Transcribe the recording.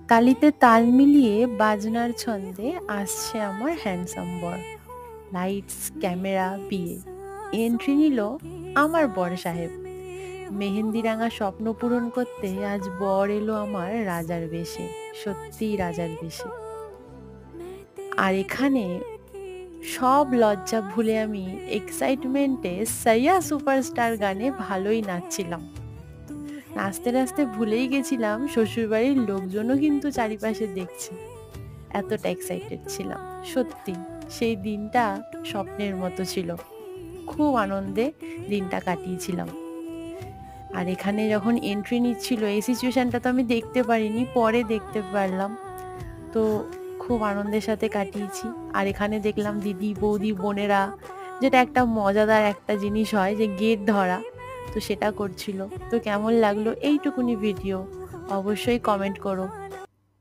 তালিতে তাল মিলিয়ে বাজনার ছন্দে আসছে আমার হ্যান্ডসাম বর। লাইটস, ক্যামেরা, বিয়ে। এন্ট্রি নিল আমার বর সাহেব। মেহেন্দি রাঙা স্বপ্ন পূরণ করতে আজ বর এলো আমার রাজার বেশে। সত্যিই রাজার বেশে। আর এখানে সব লজ্জা ভুলে আমি এক্সাইটমেন্টে সাইয়া সুপারস্টার গানে ভালোই নাচছিলাম। নাচতে নাচতে ভুলেই গেছিলাম শ্বশুরবাড়ির লোকজনও কিন্তু চারিপাশে দেখছে। এতটা এক্সাইটেড ছিলাম। সত্যি সেই দিনটা স্বপ্নের মতো ছিল। খুব আনন্দে দিনটা কাটিয়েছিলাম। আর এখানে যখন এন্ট্রি নিচ্ছিল এই সিচুয়েশনটা তো আমি দেখতে পারিনি, পরে দেখতে পারলাম। তো খুব আনন্দের সাথে কাটিয়েছি। আর এখানে দেখলাম দিদি, বৌদি, বোনেরা, যেটা একটা মজাদার একটা জিনিস হয় যে গেট ধরা, তো সেটা করছিল। তো কেমন লাগলো এইটুকুনি ভিডিও অবশ্যই কমেন্ট করো।